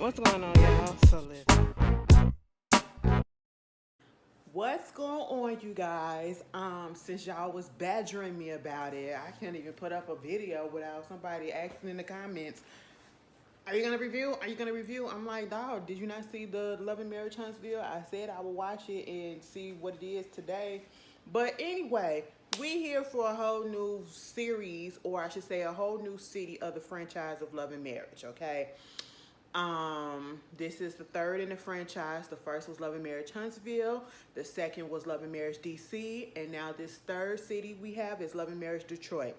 What's going on, y'all? So listen. What's going on, you guys? Since y'all was badgering me about it, I can't even put up a video without somebody asking in the comments, "Are you gonna review? Are you gonna review?" I'm like, dog, did you not see the Love and Marriage Huntsville? I said I will watch it and see what it is today. But anyway, we here for a whole new series, or I should say, a whole new city of the franchise of Love and Marriage. Okay. This is the third in the franchise. The first was Love and Marriage Huntsville. The second was Love and Marriage DC. And now this third city we have is Love and Marriage Detroit.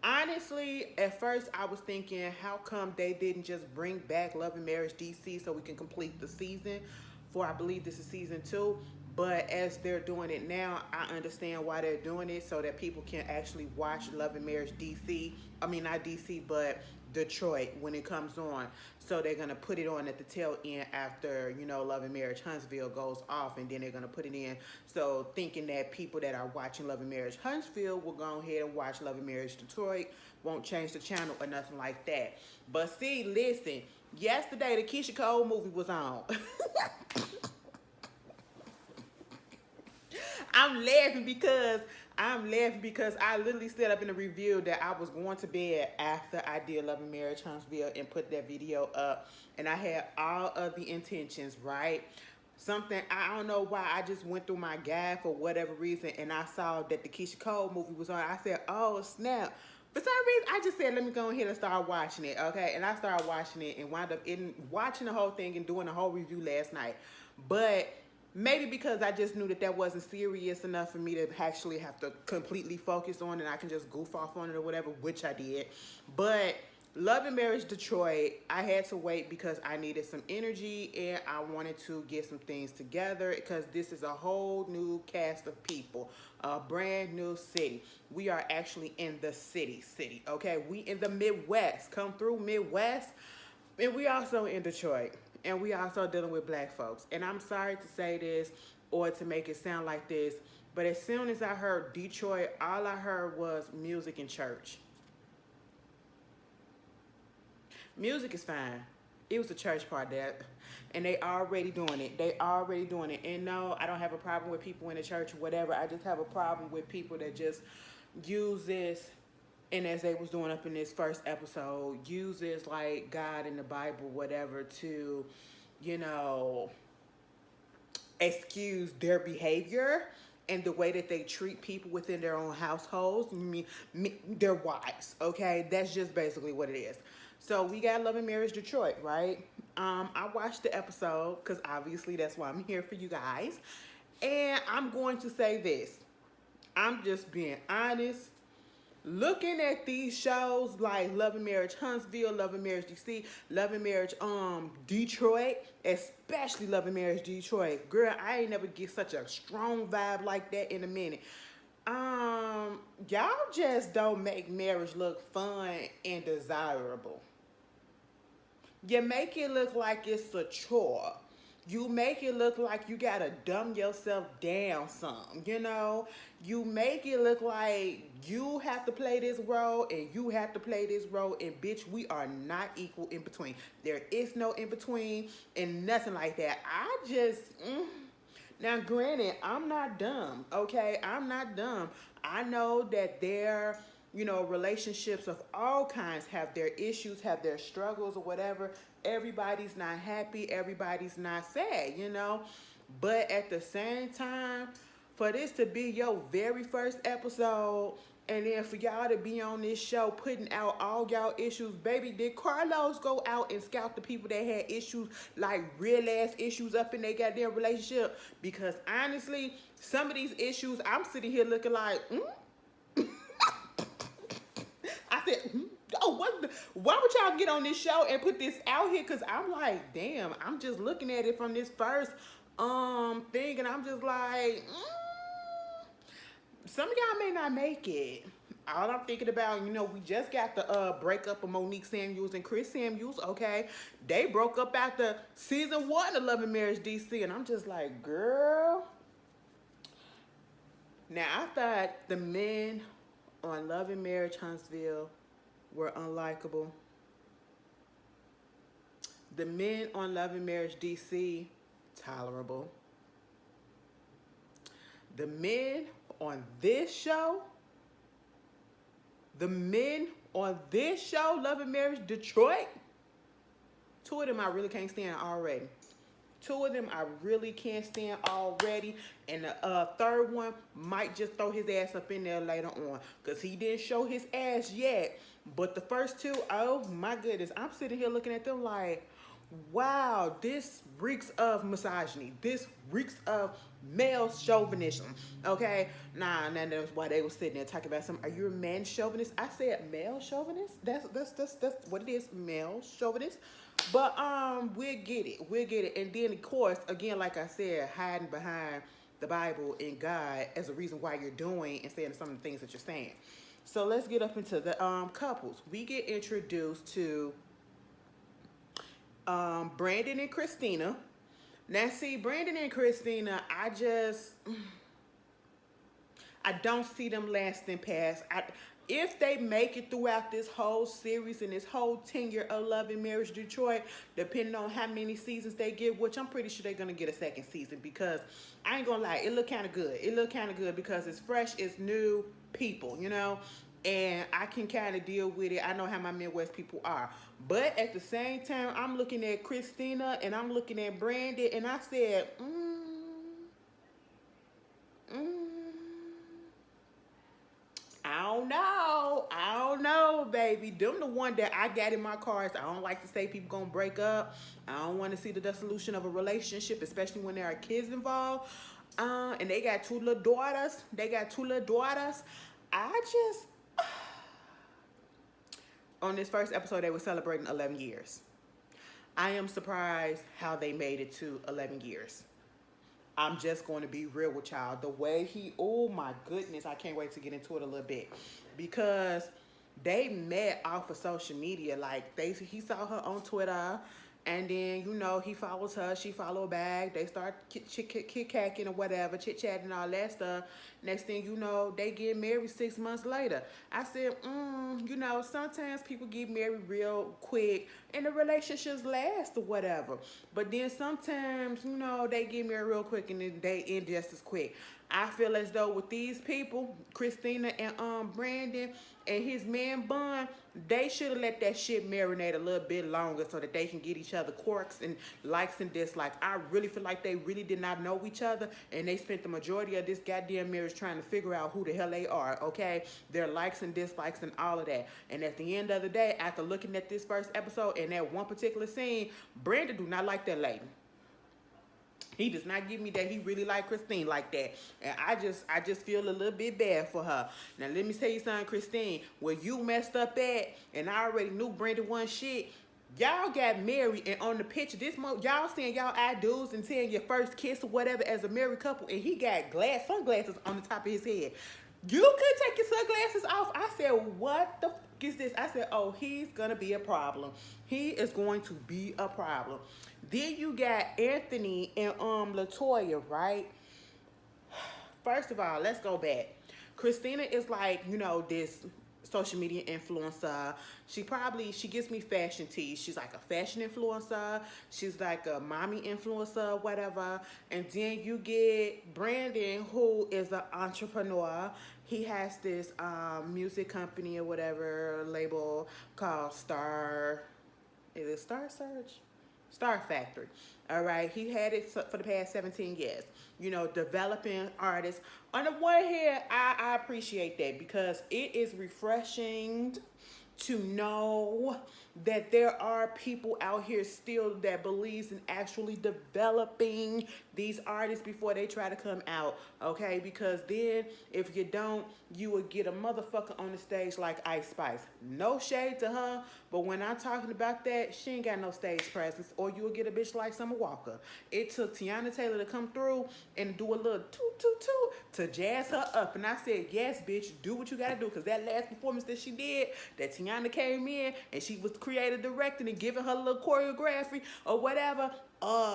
Honestly, at first I was thinking, how come they didn't just bring back Love and Marriage DC so we can complete the season? For I believe this is season 2. But as they're doing it now, I understand why they're doing it so that people can actually watch Love and Marriage DC. I mean, not DC, but Detroit when it comes on. So they're gonna put it on at the tail end after, Love and Marriage Huntsville goes off, and then they're gonna put it in. So thinking that people that are watching Love and Marriage Huntsville will go ahead and watch Love and Marriage Detroit, won't change the channel or nothing like that. But see, listen, yesterday the Keisha Cole movie was on. I'm laughing because I literally set up in a review that I was going to bed after I did Love and Marriage Huntsville and put that video up, and I had all of the intentions, right? Something, I don't know why, I just went through my guide for whatever reason, and I saw that the Keisha Cole movie was on. I said, oh snap. For some reason, I just said, let me go ahead and start watching it, okay? And I started watching it and wound up watching the whole thing and doing the whole review last night. But maybe because I just knew that that wasn't serious enough for me to actually have to completely focus on, and I can just goof off on it or whatever, which I did. But Love and Marriage Detroit, I had to wait because I needed some energy and I wanted to get some things together because this is a whole new cast of people, a brand new city. We are actually in the city, okay? We in the Midwest, come through Midwest, and we also in Detroit. And we also dealing with black folks. And I'm sorry to say this or to make it sound like this, but as soon as I heard Detroit, all I heard was music and church. Music is fine. It was a church part that, and they already doing it. They already doing it. And no, I don't have a problem with people in the church or whatever. I just have a problem with people that just use this, and as they was doing up in this first episode, use this like God in the Bible, whatever, to, you know, excuse their behavior and the way that they treat people within their own households. I mean, their wives, okay? That's just basically what it is. So we got Love and Marriage Detroit, right? I watched the episode because obviously that's why I'm here for you guys. And I'm going to say this. I'm just being honest. Looking at these shows like Love and Marriage Huntsville, Love and Marriage DC, Love and Marriage Detroit, especially Love and Marriage Detroit, girl, I ain't never get such a strong vibe like that in a minute. Y'all just don't make marriage look fun and desirable. You make it look like it's a chore. You make it look like you gotta dumb yourself down some, you know? You make it look like you have to play this role and you have to play this role, and bitch, we are not equal in between. There is no in between and nothing like that. Now, granted, I'm not dumb, okay? I'm not dumb. I know that relationships of all kinds have their issues, have their struggles or whatever. Everybody's not happy, everybody's not sad, you know? But at the same time, for this to be your very first episode, and then for y'all to be on this show putting out all y'all issues, baby, did Carlos go out and scout the people that had issues, like real ass issues up in their goddamn relationship? Because honestly, some of these issues, I'm sitting here looking like, I said, oh, why would y'all get on this show and put this out here? Because I'm like, damn, I'm just looking at it from this first thing, and I'm just like, some of y'all may not make it. All I'm thinking about, we just got the breakup of Monique Samuels and Chris Samuels, okay? They broke up after season 1 of Love and Marriage DC, and I'm just like, girl. Now, I thought the men on Love and Marriage Huntsville were unlikable. The men on Love and Marriage DC, tolerable. The men on this show, Love and Marriage Detroit, two of them I really can't stand already. Two of them I really can't stand already. And the third one might just throw his ass up in there later on. Because he didn't show his ass yet. But the first two, oh my goodness. I'm sitting here looking at them like, wow, this reeks of misogyny. This reeks of male chauvinism. Okay? Nah, that's why they were sitting there talking about are you a man chauvinist? I said male chauvinist. That's what it is, male chauvinist. But we'll get it. And then of course, again, like I said, hiding behind the Bible and God as a reason why you're doing and saying some of the things that you're saying. So let's get up into the couples. We get introduced to Brandon and Christina. Now see, Brandon and Christina, I don't see them lasting past. If they make it throughout this whole series and this whole tenure of Love and Marriage Detroit, depending on how many seasons they get, which I'm pretty sure they're going to get a second season, because I ain't going to lie, it look kind of good. It look kind of good because it's fresh, it's new people, you know, and I can kind of deal with it. I know how my Midwest people are. But at the same time, I'm looking at Christina and I'm looking at Brandon, and I said, I don't know, baby. Them the one that I got in my cards. I don't like to say people gonna break up. I don't want to see the dissolution of a relationship, especially when there are kids involved. And they got two little daughters. On this first episode, they were celebrating 11 years. I am surprised how they made it to 11 years. I'm just going to be real with y'all. The way oh my goodness, I can't wait to get into it a little bit. Because they met off of social media. Like, he saw her on Twitter, and then, you know, he follows her, she followed back. They start chit-chatting or whatever, chit-chatting and all that stuff. Next thing you know, they get married 6 months later. I said, you know, sometimes people get married real quick and the relationships last or whatever. But then sometimes, you know, they get married real quick and then they end just as quick. I feel as though with these people, Christina and Brandon and his man Bun, they should have let that shit marinate a little bit longer so that they can get each other quirks and likes and dislikes. I really feel like they really did not know each other, and they spent the majority of this goddamn marriage trying to figure out who the hell they are, okay? Their likes and dislikes and all of that. And at the end of the day, after looking at this first episode and that one particular scene, Brandon do not like that lady. He does not give me that he really like Christine like that. And I just feel a little bit bad for her. Now, let me tell you something, Christine. Where you messed up at, and I already knew Brandon wasn't shit, y'all got married, and on the picture, y'all seeing y'all idols and seeing your first kiss or whatever as a married couple, and he got sunglasses on the top of his head. You could take your sunglasses off. I said, what the fuck is this? I said, oh, he's going to be a problem. He is going to be a problem. Then you got Anthony and Latoya, right? First of all, let's go back. Christina is like, you know, this social media influencer. She gives me fashion teas. She's like a fashion influencer. She's like a mommy influencer, whatever. And then you get Brandon, who is an entrepreneur. He has this music company or whatever label called Star Search? Star Factory. All right. He had it for the past 17 years. You know, developing artists. On the one hand, I appreciate that because it is refreshing to know that there are people out here still that believes in actually developing these artists before they try to come out, okay? Because then if you don't, you would get a motherfucker on the stage like Ice Spice. No shade to her, but when I'm talking about that, she ain't got no stage presence, or you will get a bitch like Summer Walker. It took Tiana Taylor to come through and do a little toot to jazz her up, and I said, yes, bitch, do what you gotta do, because that last performance that she did, that Tiana came in and she was creative directing and giving her little choreography or whatever,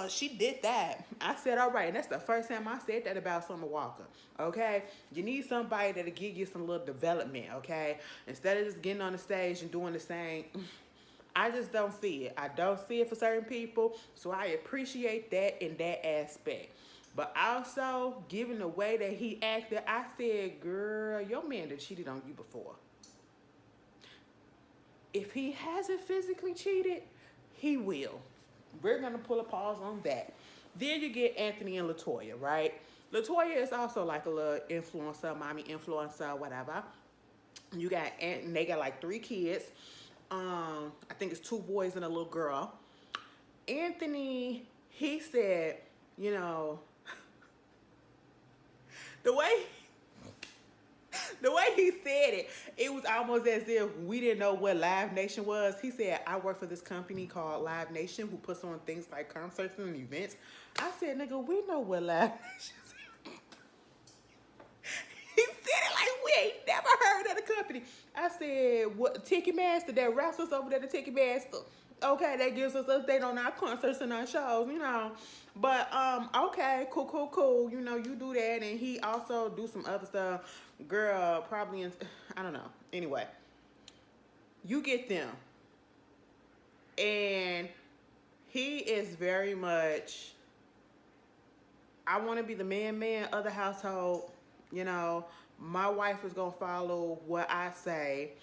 she did that. I said, all right, and that's the first time I said that about Summer Walker, okay? You need somebody that'll give you some little development, okay? Instead of just getting on the stage and doing the same, I just don't see it. I don't see it for certain people. So I appreciate that in that aspect. But also, given the way that he acted, I said, girl, your man that cheated on you before. If he hasn't physically cheated, he will. We're going to pull a pause on that. Then you get Anthony and Latoya, right? Latoya is also like a little influencer, mommy influencer, whatever. You got, and they got like 3 kids. I think it's 2 boys and a little girl. Anthony, he said, you know, the way the way he said it, it was almost as if we didn't know what Live Nation was. He said, I work for this company called Live Nation who puts on things like concerts and events. I said, nigga, we know what Live Nation is. He said it like we ain't never heard of the company. I said, what, Ticketmaster, that wrestles over there, the Ticketmaster. Okay, that gives us update on our concerts and our shows, you know. But okay, cool. You know, you do that, and he also do some other stuff. Girl, probably in, I don't know. Anyway, you get them, and he is very much. I want to be the man of the household. You know, my wife is gonna follow what I say.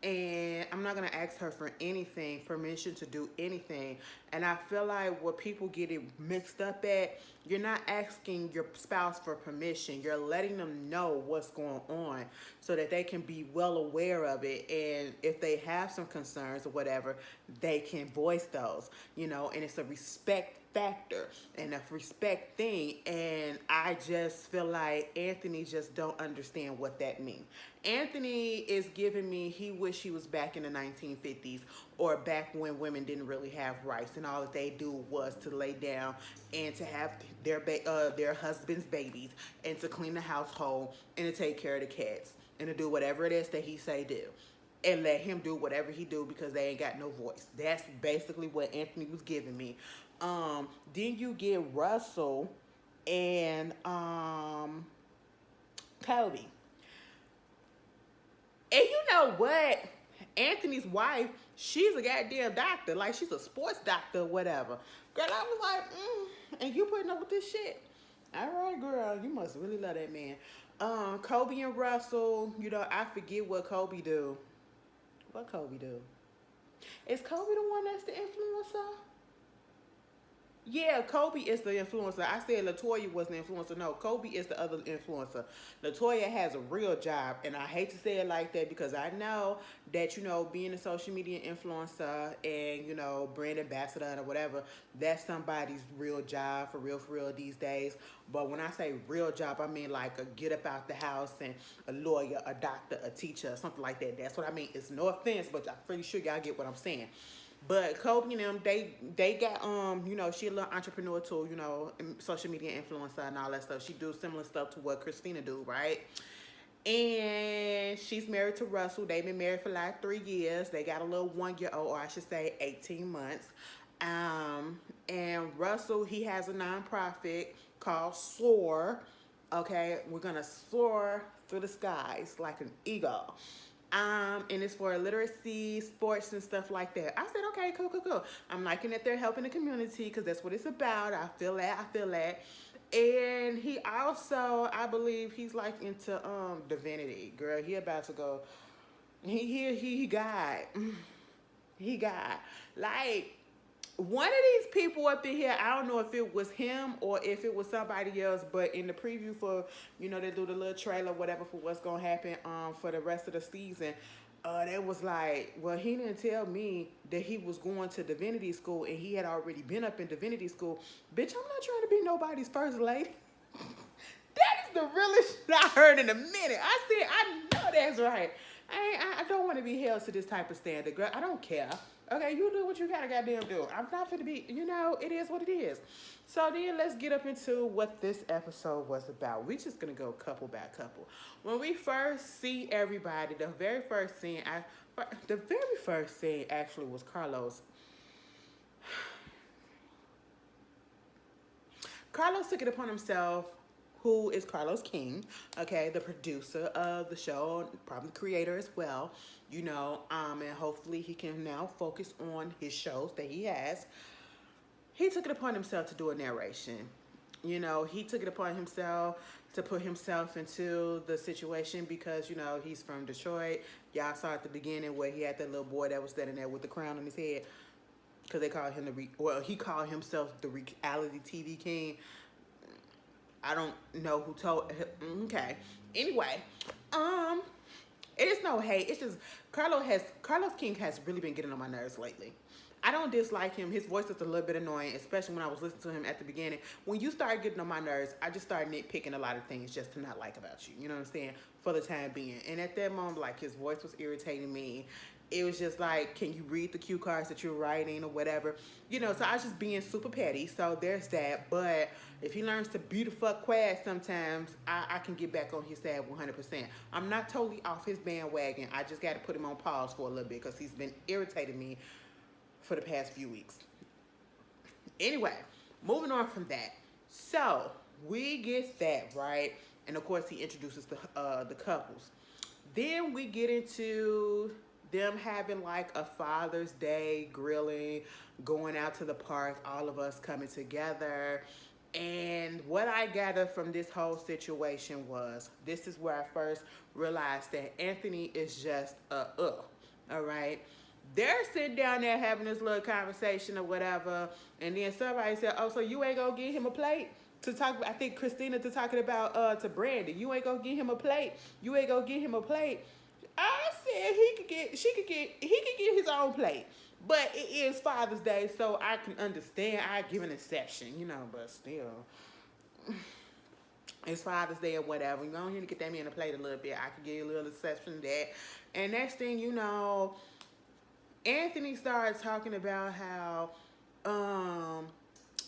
And I'm not going to ask her for anything, permission to do anything. And I feel like what people get it mixed up at, you're not asking your spouse for permission. You're letting them know what's going on so that they can be well aware of it. And if they have some concerns or whatever, they can voice those, you know, and it's a respect factor and a respect thing. And I just feel like Anthony just don't understand what that means. Anthony is giving me, he wish he was back in the 1950s or back when women didn't really have rights and all that they do was to lay down and to have their husband's babies and to clean the household and to take care of the cats and to do whatever it is that he say do. And let him do whatever he do because they ain't got no voice. That's basically what Anthony was giving me. Then you get Russell and Kobe. And you know what? Anthony's wife, she's a goddamn doctor. Like, she's a sports doctor or whatever. Girl, I was like, and you putting up with this shit? All right, girl, you must really love that man. Kobe and Russell, you know, I forget what Kobe do. What Kobe do? Is Kobe the one that's the influencer? Yeah, Kobe is the influencer. I said Latoya was the influencer. No, Kobe is the other influencer. Latoya has a real job, and I hate to say it like that because I know that, you know, being a social media influencer and, you know, brand ambassador or whatever, that's somebody's real job for real these days. But when I say real job, I mean like a get up out the house and a lawyer, a doctor, a teacher, something like that. That's what I mean. It's no offense, but I'm pretty sure y'all get what I'm saying. But Kobe and them, they got, you know, she a little entrepreneur too, you know, social media influencer and all that stuff. She do similar stuff to what Christina do, right? And she's married to Russell. They've been married for like 3 years. They got a little 1-year-old, or I should say 18 months. And Russell, he has a nonprofit called Soar. Okay, we're going to soar through the skies like an eagle. And it's for literacy, sports, and stuff like that. I said, okay, cool. I'm liking that they're helping the community because that's what it's about. I feel that. And he also, I believe he's like into divinity. Girl, he about to go. He got. Like, one of these people up in here, I don't know if it was him or if it was somebody else, but in the preview for, you know, they do the little trailer, whatever, for what's going to happen for the rest of the season, they was like, well, he didn't tell me that he was going to divinity school and he had already been up in divinity school. Bitch, I'm not trying to be nobody's first lady. That is the realest shit I heard in a minute. I said, I know that's right. I don't want to be held to this type of standard, girl. I don't care. Okay, you do what you gotta goddamn do. I'm not gonna be, you know, it is what it is. So then let's get up into what this episode was about. We're just gonna go couple by couple. When we first see everybody, the very first scene actually was Carlos. Carlos took it upon himself who is Carlos King, okay, the producer of the show, probably the creator as well, and hopefully he can now focus on his shows that he has. He took it upon himself to do a narration. He took it upon himself to put himself into the situation because, he's from Detroit. Y'all saw at the beginning where he had that little boy that was standing there with the crown on his head because they called him he called himself the reality TV king. I don't know who told him. Okay. Anyway, it is no hate. It's just Carlos King has really been getting on my nerves lately. I don't dislike him. His voice is a little bit annoying, especially when I was listening to him at the beginning. When you start getting on my nerves, I just started nitpicking a lot of things just to not like about you. You know what I'm saying? For the time being. And at that moment, like, his voice was irritating me. It was just like, can you read the cue cards that you're writing or whatever? So I was just being super petty. So there's that. But if he learns to be the fuck quiet sometimes, I can get back on his side 100%. I'm not totally off his bandwagon. I just got to put him on pause for a little bit because he's been irritating me for the past few weeks. Anyway, moving on from that. So we get that, right? And of course he introduces the couples. Then we get into them having like a Father's Day grilling, going out to the park, all of us coming together. And what I gathered from this whole situation was, this is where I first realized that Anthony is just all right? They're sitting down there having this little conversation or whatever, and then somebody said, "Oh, so you ain't gonna get him a plate?" To talk, I think Christina to talking about to Brandon. You ain't gonna get him a plate. You ain't gonna get him a plate. I said he could get his own plate, but it is Father's Day, so I can understand. I give an exception, but still. It's Father's Day or whatever. You go ahead and get that man a plate a little bit. I could give you a little exception to that. And next thing you know, Anthony started talking about how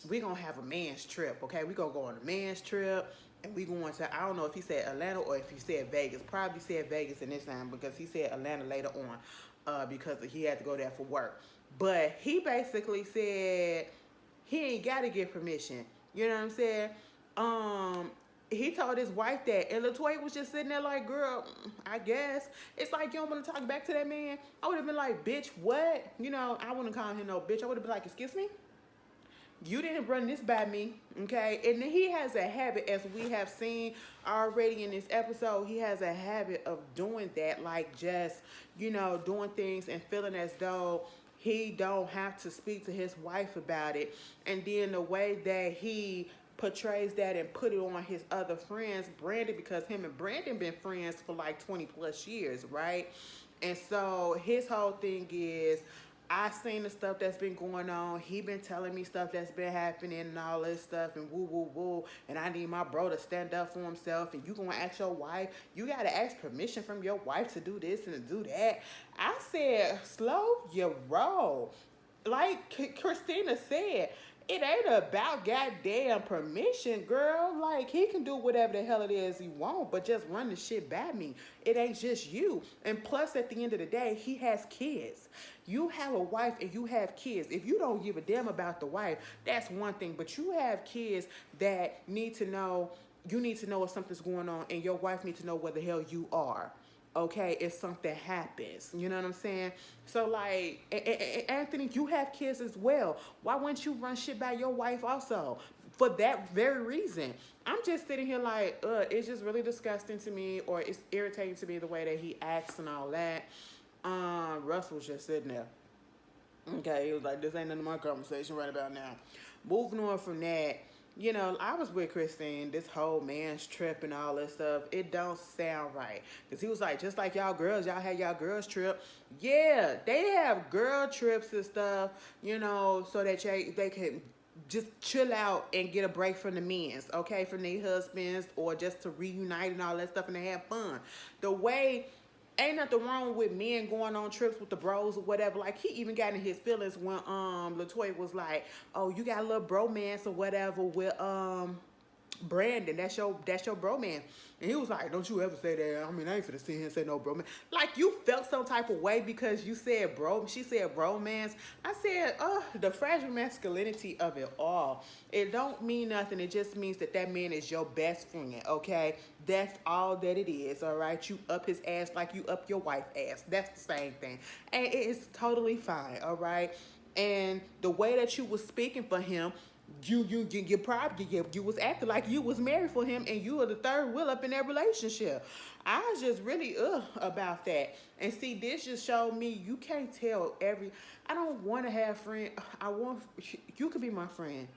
we gonna have a man's trip, okay? We gonna go on a man's trip, and we going to, I don't know if he said Atlanta or if he said Vegas. Probably said Vegas in this time because he said Atlanta later on because he had to go there for work. But he basically said he ain't got to get permission. You know what I'm saying? He told his wife that, and Latoya was just sitting there like, girl, I guess. It's like, you don't want to talk back to that man? I would have been like, bitch, what? I wouldn't call him no bitch. I would have been like, excuse me? You didn't run this by me, okay? And then he has a habit, as we have seen already in this episode, he has a habit of doing that, like just, doing things and feeling as though he don't have to speak to his wife about it. And then the way that he portrays that and put it on his other friends, Brandon, because him and Brandon been friends for like 20 plus years, right? And so his whole thing is, I seen the stuff that's been going on. He been telling me stuff that's been happening and all this stuff and woo, woo, woo. And I need my bro to stand up for himself. And you gonna ask your wife, you gotta ask permission from your wife to do this and to do that. I said, slow your roll. Like Christina said, it ain't about goddamn permission, girl. Like, he can do whatever the hell it is he want, but just run the shit by me. It ain't just you. And plus, at the end of the day, he has kids. You have a wife and you have kids. If you don't give a damn about the wife, that's one thing. But you have kids that need to know, you need to know if something's going on, and your wife needs to know where the hell you are. Okay, if something happens, you know what I'm saying? So like, Anthony, you have kids as well. Why wouldn't you run shit by your wife also? For that very reason. I'm just sitting here like, it's just really disgusting to me, or it's irritating to me the way that he acts and all that. Russell was just sitting there. Okay, he was like, this ain't none of my conversation right about now. Moving on from that, I was with Christine, this whole man's trip and all this stuff, it don't sound right. Because he was like, just like y'all girls, y'all had y'all girls trip. Yeah, they have girl trips and stuff, so that they can just chill out and get a break from the men's, okay, from their husbands, or just to reunite and all that stuff and they have fun. Ain't nothing wrong with men going on trips with the bros or whatever. Like, he even got in his feelings when Latoya was like, oh, you got a little bromance or whatever with Brandon, that's your bro man. And he was like, don't you ever say that. I mean, I ain't finna sit here and say no bro man. Like, you felt some type of way because you said bro. She said bromance. I said, the fragile masculinity of it all. It don't mean nothing. It just means that that man is your best friend, okay? That's all that it is, all right? You up his ass like you up your wife's ass. That's the same thing. And it is totally fine, all right? And the way that you was speaking for him, you probably you was acting like you was married for him and you were the third wheel up in that relationship. I was just really about that. And see, this just showed me you can't tell every. I don't want to have friend. I want you could be my friend.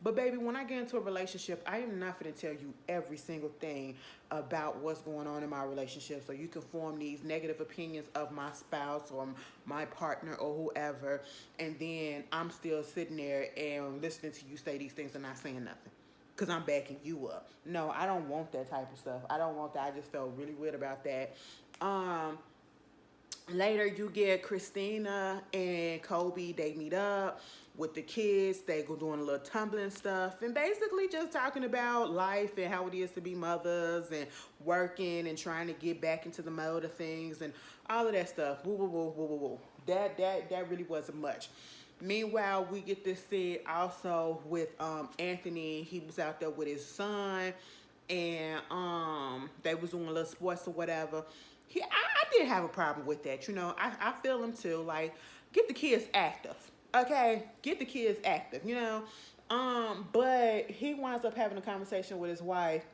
But baby, when I get into a relationship, I am not going to tell you every single thing about what's going on in my relationship so you can form these negative opinions of my spouse or my partner or whoever, and then I'm still sitting there and listening to you say these things and not saying nothing because I'm backing you up. No, I don't want that type of stuff. I don't want that. I just felt really weird about that. Later, you get Christina and Kobe. They meet up with the kids. They go doing a little tumbling stuff and basically just talking about life and how it is to be mothers and working and trying to get back into the mode of things and all of that stuff. Woo, woo, woo, woo, woo, woo. That really wasn't much. Meanwhile, we get this scene also with Anthony. He was out there with his son, and they was doing a little sports or whatever. I did have a problem with that. You know, I feel him too. Like, get the kids active, okay? Get the kids active, you know? But he winds up having a conversation with his wife,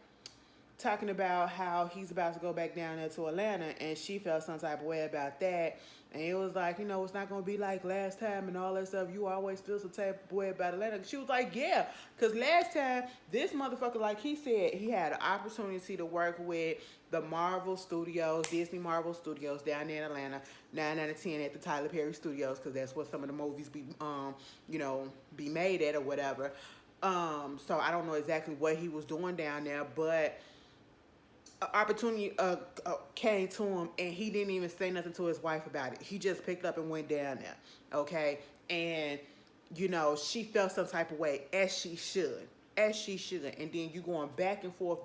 talking about how he's about to go back down there to Atlanta, and she felt some type of way about that. And it was like, you know, it's not going to be like last time and all that stuff. You always feel some type of way about Atlanta. She was like, yeah, because last time, this motherfucker, like he said, he had an opportunity to work with the Marvel Studios, Disney Marvel Studios down there in Atlanta, 9 out of 10 at the Tyler Perry Studios, because that's what some of the movies be, be made at or whatever. So I don't know exactly what he was doing down there, but opportunity came to him and he didn't even say nothing to his wife about it. He just picked up and went down there, okay? And, you know, she felt some type of way, as she should. And then you going back and forth,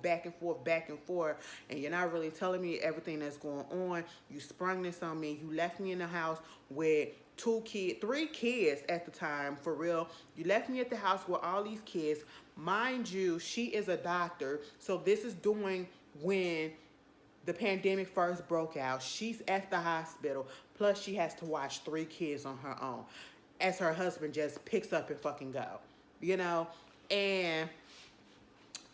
and you're not really telling me everything that's going on. You sprung this on me. You left me in the house with 3 kids at the time, for real. You left me at the house with all these kids. Mind you, she is a doctor, so this is doing when the pandemic first broke out. She's at the hospital, plus she has to watch 3 kids on her own as her husband just picks up and fucking go, you know? And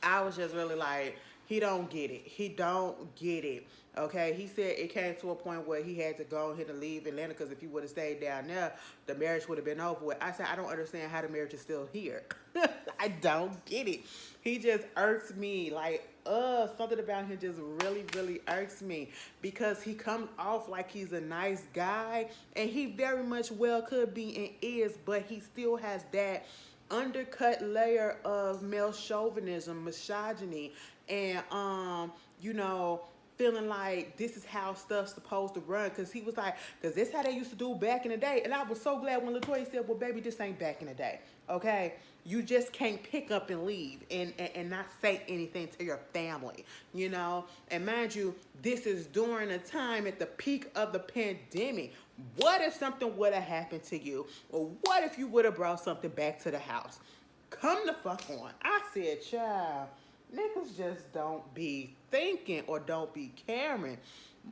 I was just really like, he don't get it. Okay, he said it came to a point where he had to go ahead and leave Atlanta because if he would have stayed down there, the marriage would have been over with. I said, I don't understand how the marriage is still here. I don't get it. He just irks me. Like, something about him just really, really irks me because he comes off like he's a nice guy, and he very much well could be and is, but he still has that undercut layer of male chauvinism, misogyny, and feeling like this is how stuff's supposed to run. Because he was like, because this is how they used to do back in the day. And I was so glad when Latoya said, well, baby, this ain't back in the day, okay? You just can't pick up and leave and not say anything to your family, you know? And mind you, this is during a time at the peak of the pandemic. What if something would have happened to you? Or what if you would have brought something back to the house? Come the fuck on. I said, child, niggas just don't be thinking or don't be caring.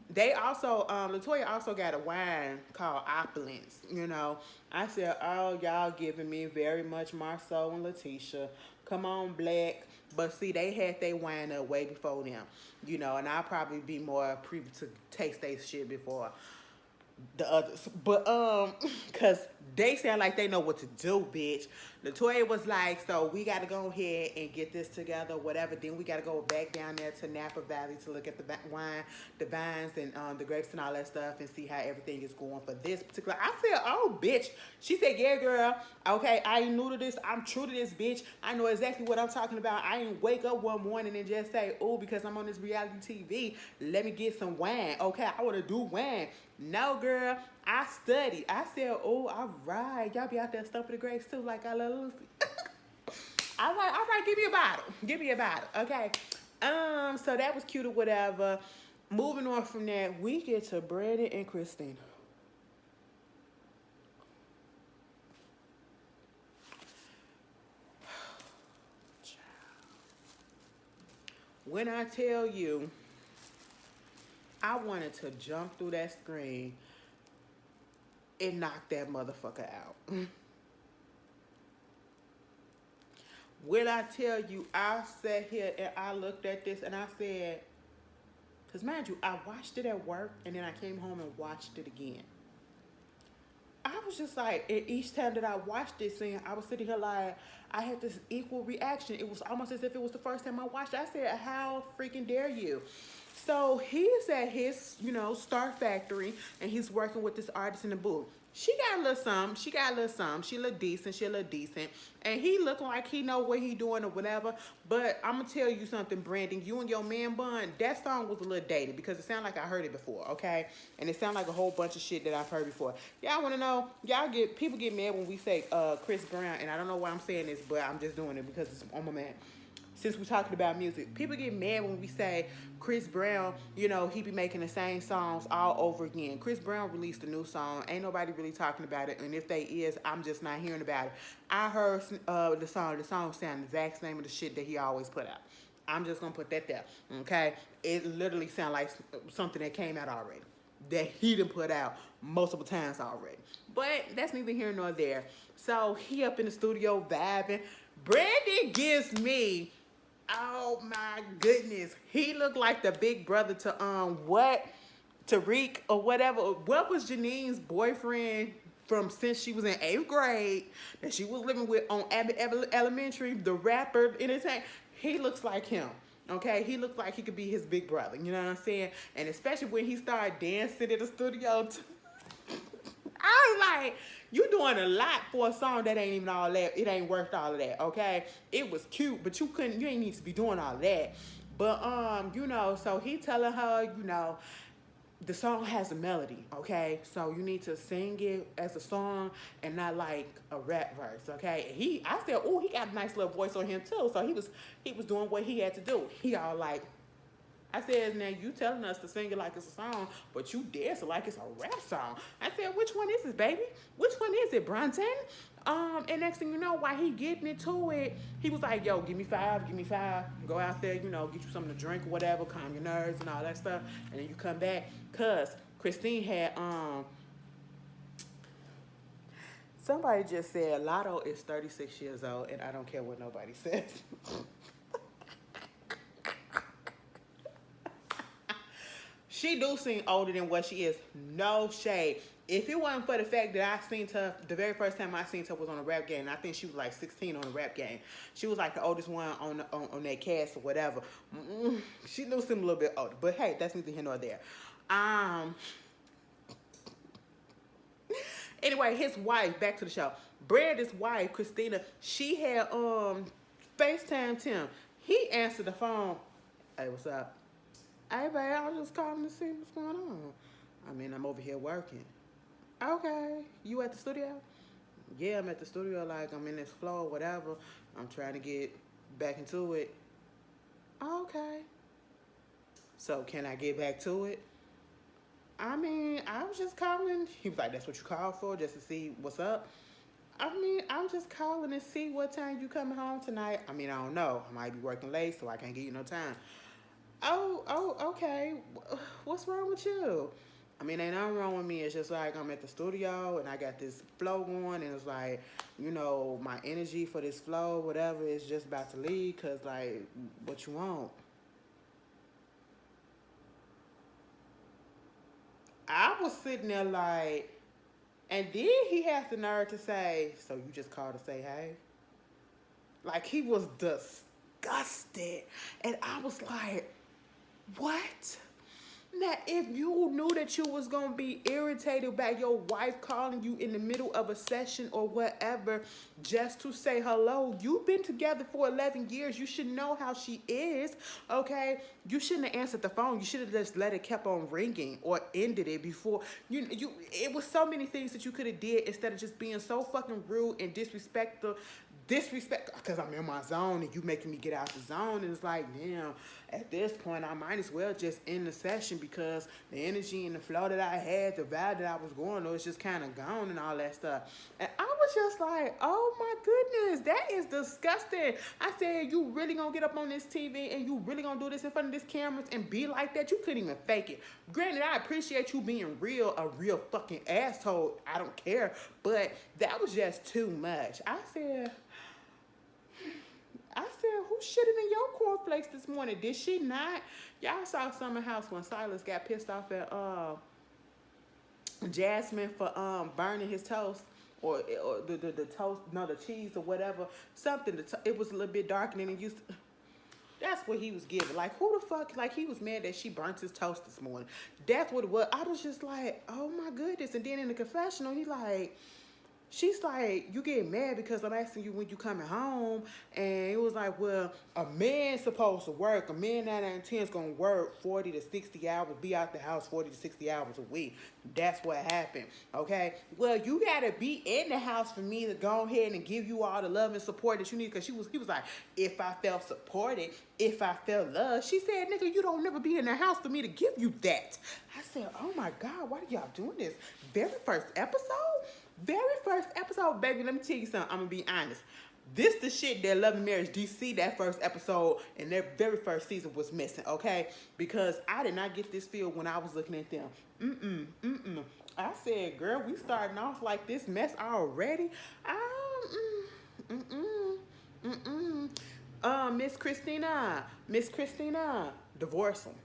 They also, Latoya also got a wine called Opulence, you know. I said, oh, y'all giving me very much Marceau and Letitia. Come on, Black. But see, they had their wine up way before them, you know, and I'll probably be more privy to taste their shit before the others. But, because they sound like they know what to do, bitch. Latoya was like, so we got to go ahead and get this together, whatever. Then we got to go back down there to Napa Valley to look at the wine, the vines, and the grapes and all that stuff and see how everything is going for this particular. I said, oh, bitch. She said, yeah, girl. Okay, I ain't new to this. I'm true to this, bitch. I know exactly what I'm talking about. I ain't wake up one morning and just say, oh, because I'm on this reality TV, let me get some wine. Okay, I want to do wine. No, girl, I studied. I said, oh, all right. Y'all be out there stumping the grapes too, like I love Lucy. All right, give me a bottle. Give me a bottle. Okay. So that was cute or whatever. Moving on from that, we get to Brandon and Christina. When I tell you, I wanted to jump through that screen and knock that motherfucker out. When I tell you, I sat here and I looked at this and I said, because mind you, I watched it at work and then I came home and watched it again. I was just like, and each time that I watched this scene, I was sitting here like, I had this equal reaction. It was almost as if it was the first time I watched it. I said, how freaking dare you? So he's at his, Star Factory, and he's working with this artist in the booth. She got a little something. She got a little something. She look decent. She look decent. And he looking like he know what he doing or whatever. But I'm going to tell you something, Brandon. You and your man bun, that song was a little dated because it sounded like I heard it before, okay? And it sounded like a whole bunch of shit that I've heard before. Y'all want to know? People get mad when we say Chris Brown, and I don't know why I'm saying this, but I'm just doing it because it's on my man. Since we're talking about music, people get mad when we say Chris Brown, he be making the same songs all over again. Chris Brown released a new song. Ain't nobody really talking about it. And if they is, I'm just not hearing about it. I heard the song. The song sound the exact same of the shit that he always put out. I'm just going to put that there, okay? It literally sound like something that came out already, that he done put out multiple times already. But that's neither here nor there. So he up in the studio vibing. Brandon gives me... Oh my goodness. He looked like the big brother to Tariq or whatever. What was Janine's boyfriend from since she was in 8th grade that she was living with on Abbott Elementary, the rapper entertainer? He looks like him. Okay, he looks like he could be his big brother. You know what I'm saying? And especially when he started dancing in the studio. I was like, you doing a lot for a song that ain't even all that. It ain't worth all of that, okay? It was cute, but you ain't need to be doing all of that. But, so he telling her, the song has a melody, okay? So you need to sing it as a song and not like a rap verse, okay? I said, oh, he got a nice little voice on him too. So he was doing what he had to do. He all like, I said, now you telling us to sing it like it's a song, but you dancing like it's a rap song. I said, which one is this, baby? Which one is it, Bronson? And next thing you know, while he getting into it, he was like, yo, give me five. Go out there, get you something to drink or whatever, calm your nerves and all that stuff. And then you come back. Cause Christine had, somebody just said Lotto is 36 years old, and I don't care what nobody says. She do seem older than what she is. No shade. If it wasn't for the fact that I seen her, the very first time I seen her was on a rap game. And I think she was like 16 on a rap game. She was like the oldest one on that cast or whatever. She do seem a little bit older. But hey, that's neither here nor there. Anyway, his wife, back to the show. Brandon's wife, Christina, she had FaceTimed him. He answered the phone. Hey, what's up? Hey, babe, I was just calling to see what's going on. I mean, I'm over here working. Okay. You at the studio? Yeah, I'm at the studio. Like, I'm in this flow or whatever. I'm trying to get back into it. Okay. So, can I get back to it? I mean, I was just calling. He was like, that's what you called for, just to see what's up? I mean, I'm just calling to see what time you coming home tonight. I mean, I don't know. I might be working late, so I can't give you no time. Oh, okay. What's wrong with you? I mean, ain't nothing wrong with me. It's just like I'm at the studio and I got this flow going, and it's like, my energy for this flow, whatever, is just about to leave because, like, what you want? I was sitting there like, and then he has the nerve to say, so you just called to say hey? Like, he was disgusted. And I was like, what? Now, if you knew that you was going to be irritated by your wife calling you in the middle of a session or whatever just to say hello, you've been together for 11 years. You should know how she is, okay? You shouldn't have answered the phone. You should have just let it kept on ringing or ended it before. It was so many things that you could have did instead of just being so fucking rude and disrespectful disrespect, because I'm in my zone and you making me get out the zone. And it's like, damn, at this point I might as well just end the session, because the energy and the flow that I had, the vibe that I was going on, it's just kind of gone and all that stuff. And I was just like, oh my goodness, that is disgusting. I said, you really gonna get up on this TV and you really gonna do this in front of this cameras and be like that? You couldn't even fake it. Granted, I appreciate you being real, a real fucking asshole, I don't care, but that was just too much. I said, who shitted in your cornflakes this morning? Did she not? Y'all saw Summer House when Silas got pissed off at Jasmine for burning his toast, or the toast, no, the cheese or whatever, something. It was a little bit darker than it used to. That's what he was giving. Like, who the fuck? Like, he was mad that she burnt his toast this morning. That's what it was. I was just like, oh my goodness. And then in the confessional, she's like, you get mad because I'm asking you when you coming home. And it was like, well, a man's supposed to work. A man 9 out of 10 is going to work 40 to 60 hours, be out the house 40 to 60 hours a week. That's what happened, okay? Well, you got to be in the house for me to go ahead and give you all the love and support that you need. Because he was like, if I felt supported, if I felt loved. She said, nigga, you don't never be in the house for me to give you that. I said, oh my God, why are y'all doing this? Very first episode, baby, let me tell you something. I'm going to be honest. This the shit that Love and Marriage DC, that first episode and their very first season was missing, okay? Because I did not get this feel when I was looking at them. I said, girl, we starting off like this mess already? Miss Christina, divorce him.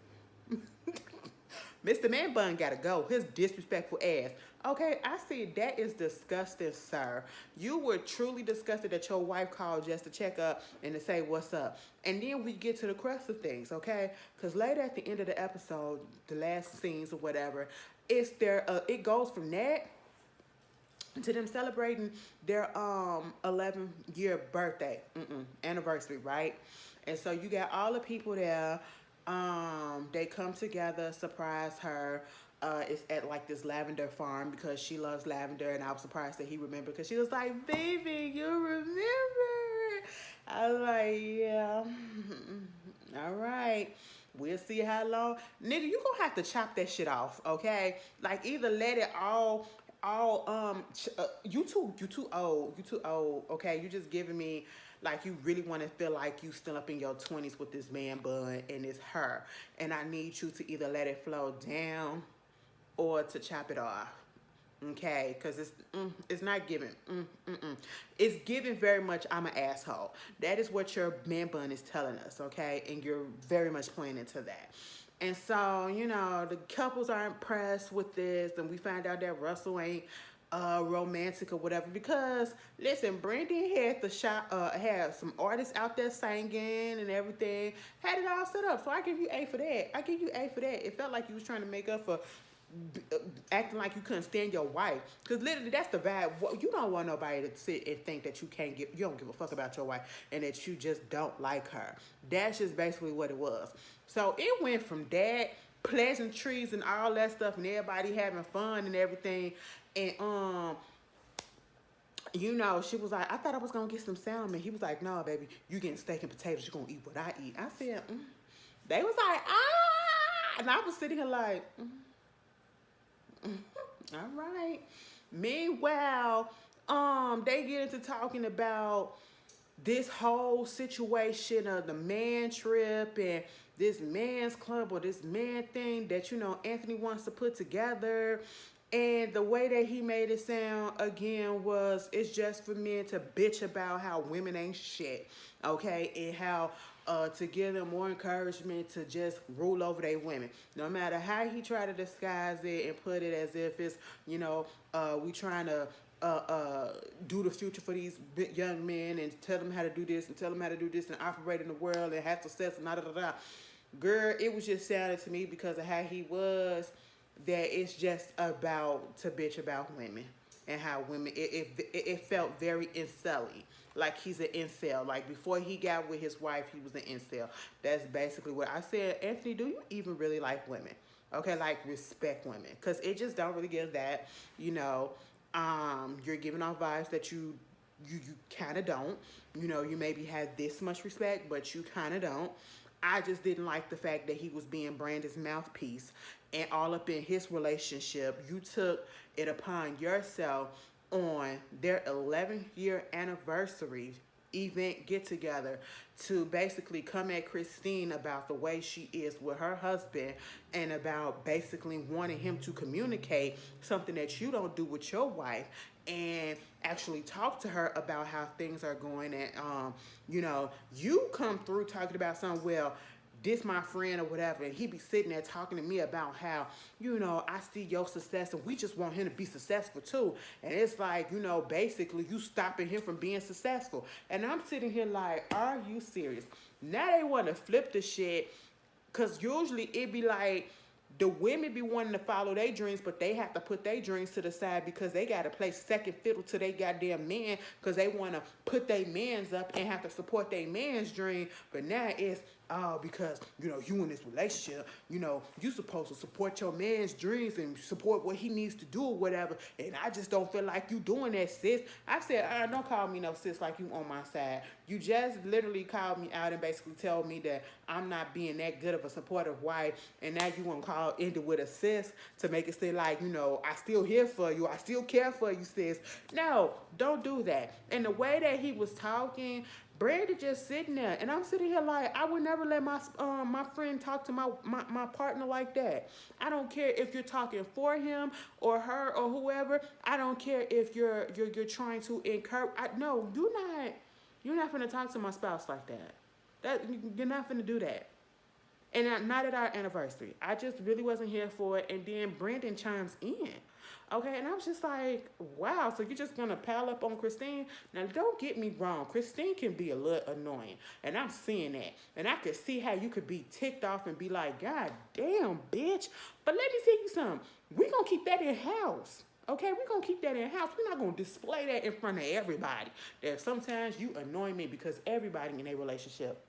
Mr. Man Bun gotta go. His disrespectful ass. Okay, I see that is disgusting, sir. You were truly disgusted that your wife called just to check up and to say what's up. And then we get to the crux of things, okay? Because later at the end of the episode, the last scenes or whatever, it goes from that to them celebrating their 11-year birthday, anniversary, right? And so you got all the people there. They come together, surprise her. It's at like this lavender farm because she loves lavender, and I was surprised that he remembered, because she was like, baby, you remember? I was like, yeah. All right. We'll see how long. Nigga, you gonna have to chop that shit off, okay? Like, either let it all you too old, okay? You just giving me, like, you really want to feel like you still up in your 20s with this man bun and it's her. And I need you to either let it flow down or to chop it off, okay? Because it's not giving. It's giving very much, I'm an asshole. That is what your man bun is telling us, okay? And you're very much playing into that. And so, you know, the couples are impressed with this, and we find out that Russell ain't romantic or whatever, because listen, Brandon had the shot, had some artists out there singing and everything, had it all set up. So I give you A for that. It felt like you was trying to make up for acting like you couldn't stand your wife, because literally that's the vibe. You don't want nobody to sit and think that you don't give a fuck about your wife and that you just don't like her. That's just basically what it was. So it went from that, pleasantries and all that stuff, and everybody having fun and everything. And you know, she was like, I thought I was gonna get some salmon. He was like, no, baby, you getting steak and potatoes. You're gonna eat what I eat. I said, They was like, and I was sitting here like, all right. Meanwhile, they get into talking about this whole situation of the man trip and this man's club or this man thing that, you know, Anthony wants to put together. And the way that he made it sound again was, it's just for men to bitch about how women ain't shit, okay? And how to give them more encouragement to just rule over their women. No matter how he tried to disguise it and put it as if it's, you know, we trying to do the future for these young men and tell them how to do this and tell them how to do this and operate in the world and have success and da-da-da-da. Girl, it was just sounding to me, because of how he was, that it's just about to bitch about women and how women, it felt very incel-y. Like he's an incel. Like before he got with his wife, he was an incel. That's basically what I said. Anthony, do you even really like women? Okay, like respect women. Because it just don't really give that, you know, you're giving off vibes that you You kind of don't. You know, you maybe have this much respect, but you kind of don't. I just didn't like the fact that he was being Brandon's mouthpiece and all up in his relationship. You took it upon yourself on their 11th year anniversary event get together to basically come at Christine about the way she is with her husband and about basically wanting him to communicate something that you don't do with your wife and actually talk to her about how things are going. And you know, you come through talking about something, well, this my friend or whatever, and he be sitting there talking to me about how, you know, I see your success and we just want him to be successful too. And it's like, you know, basically you stopping him from being successful. And I'm sitting here like, are you serious? Now they want to flip the shit, because usually it be like the women be wanting to follow their dreams, but they have to put their dreams to the side because they got to play second fiddle to their goddamn man because they want to put their mans up and have to support their man's dream. But now it's, oh, because, you know, you in this relationship, you know, you supposed to support your man's dreams and support what he needs to do or whatever. And I just don't feel like you doing that, sis. I said, don't call me no sis like you on my side. You just literally called me out and basically told me that I'm not being that good of a supportive wife. And now you want to end it with a sis to make it seem like, you know, I still here for you. I still care for you, sis. No, don't do that. And the way that he was talking, Brandon just sitting there, and I'm sitting here like, I would never let my friend talk to my partner like that. I don't care if you're talking for him or her or whoever. I don't care if you're trying to encourage. No, you're not finna talk to my spouse like that. You're not finna do that. And not at our anniversary. I just really wasn't here for it. And then Brandon chimes in. Okay, and I was just like, wow, so you're just going to pile up on Christine? Now, don't get me wrong. Christine can be a little annoying, and I'm seeing that. And I could see how you could be ticked off and be like, God damn, bitch. But let me tell you something. We're going to keep that in-house. Okay, we're going to keep that in-house. We're not going to display that in front of everybody. That sometimes you annoy me because everybody in a relationship,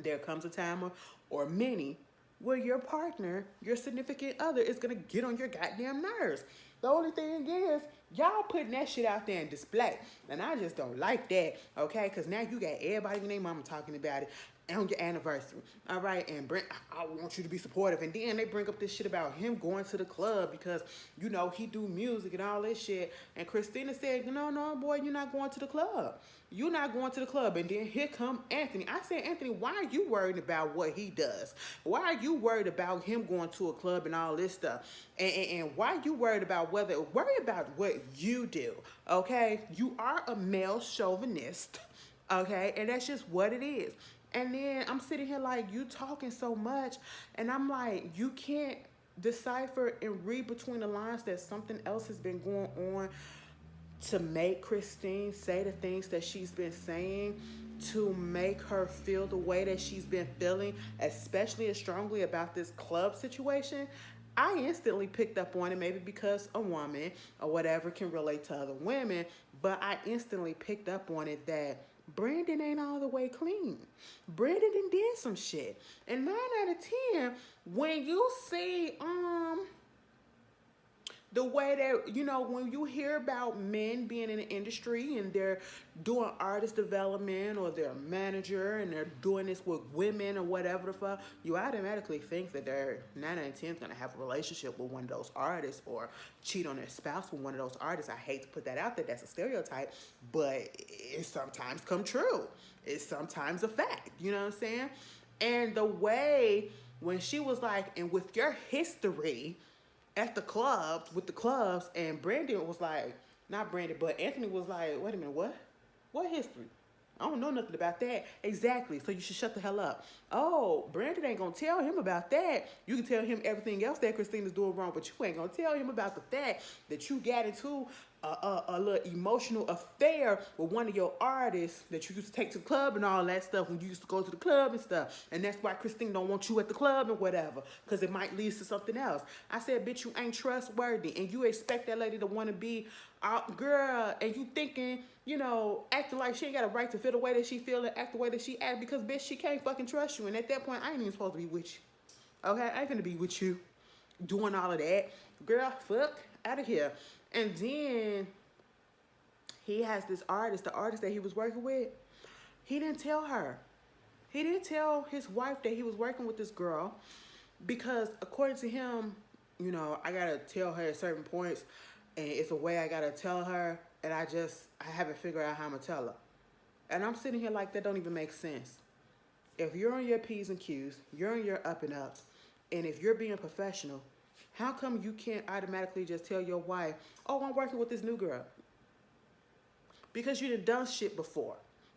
there comes a time or many where your partner, your significant other, is going to get on your goddamn nerves. The only thing is, y'all putting that shit out there in display. And I just don't like that, okay? Because now you got everybody and their mama talking about it on your anniversary. All right, and Brent, I want you to be supportive. And then they bring up this shit about him going to the club because, you know, he do music and all this shit. And Christina said, no, boy, you're not going to the club. You're not going to the club. And then here come Anthony. I said, Anthony, why are you worried about what he does? Why are you worried about him going to a club and all this stuff? And why are you worried about worry about what you do, okay? You are a male chauvinist, okay? And that's just what it is. And then I'm sitting here like, you talking so much, and I'm like, you can't decipher and read between the lines that something else has been going on to make Christine say the things that she's been saying, to make her feel the way that she's been feeling, especially as strongly about this club situation. I instantly picked up on it, maybe because a woman or whatever can relate to other women, but I instantly picked up on it that Brandon ain't all the way clean. Brandon did some shit. And 9 out of 10, when you see the way that, you know, when you hear about men being in the industry and they're doing artist development or they're a manager and they're doing this with women or whatever the fuck, you automatically think that they're 9 out of 10 is going to have a relationship with one of those artists or cheat on their spouse with one of those artists. I hate to put that out there. That's a stereotype, but it sometimes come true. It's sometimes a fact. You know what I'm saying? And the way when she was like, and with your history at the clubs, with the clubs, and Brandon was like, not Brandon, but Anthony was like, wait a minute, what? What history? I don't know nothing about that. Exactly, so you should shut the hell up. Oh, Brandon ain't gonna tell him about that. You can tell him everything else that Christina's doing wrong, but you ain't gonna tell him about the fact that you got into a little emotional affair with one of your artists that you used to take to the club and all that stuff when you used to go to the club and stuff. And that's why Christine don't want you at the club and whatever, because it might lead to something else. I said, bitch, you ain't trustworthy, and you expect that lady to want to be girl, and you thinking, you know, acting like she ain't got a right to feel the way that she feel and act the way that she act because, bitch, she can't fucking trust you. And at that point, I ain't even supposed to be with you. Okay? I ain't gonna be with you doing all of that. Girl, fuck out of here. And then He has this artist, the artist that he was working with. He didn't tell her. He didn't tell his wife that he was working with this girl because, according to him, you know, I gotta tell her at certain points, and it's a way I gotta tell her, and I haven't figured out how I'm gonna tell her. And I'm sitting here like that don't even make sense. If you're on your P's and Q's, you're on your up and ups, and if you're being professional, how come you can't automatically just tell your wife, oh, I'm working with this new girl? Because you done shit before.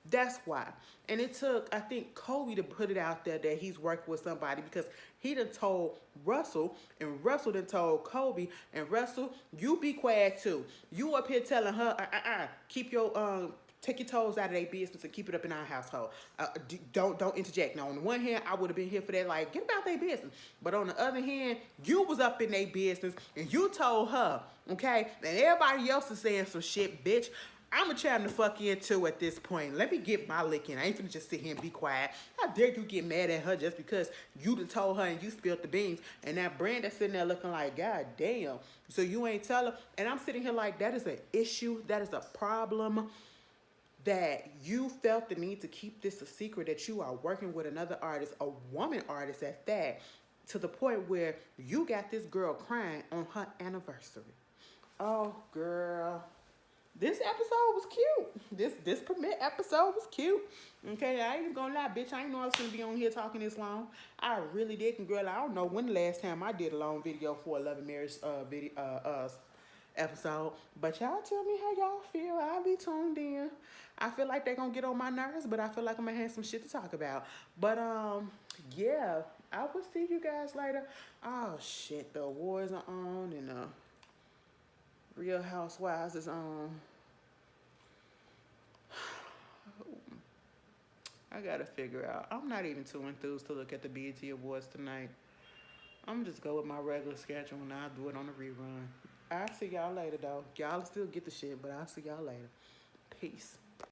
That's why. And it took, I think, Kobe to put it out there that he's working with somebody because he done told Russell, and Russell done told Kobe, and Russell, you be quiet too. You up here telling her, keep your, take your toes out of their business and keep it up in our household. Don't interject. Now, on the one hand, I would have been here for that, like, get about their business. But on the other hand, you was up in their business, and you told her, okay? And everybody else is saying some shit, bitch. I'm going to try to fuck you too at this point. Let me get my lick in. I ain't finna just sit here and be quiet. How dare you get mad at her just because you done told her and you spilled the beans. And that Brandon's sitting there looking like, God damn. So you ain't tell her. And I'm sitting here like, that is an issue. That is a problem. That you felt the need to keep this a secret, that you are working with another artist, a woman artist at that, to the point where you got this girl crying on her anniversary. Oh, girl. This episode was cute. This premiere episode was cute. Okay, I ain't even gonna lie, bitch. I ain't know I was gonna be on here talking this long. I really didn't, girl. I don't know when the last time I did a long video for a Love and Marriage episode. But y'all tell me how y'all feel. I'll be tuned in. I feel like they're gonna get on my nerves, but I feel like I'm gonna have some shit to talk about. But yeah, I will see you guys later. Oh shit, the awards are on and Real Housewives is on. I gotta figure out. I'm not even too enthused to look at the BET Awards tonight. I'm just go with my regular schedule and I'll do it on the rerun. I'll see y'all later though. Y'all still get the shit, but I'll see y'all later. Peace.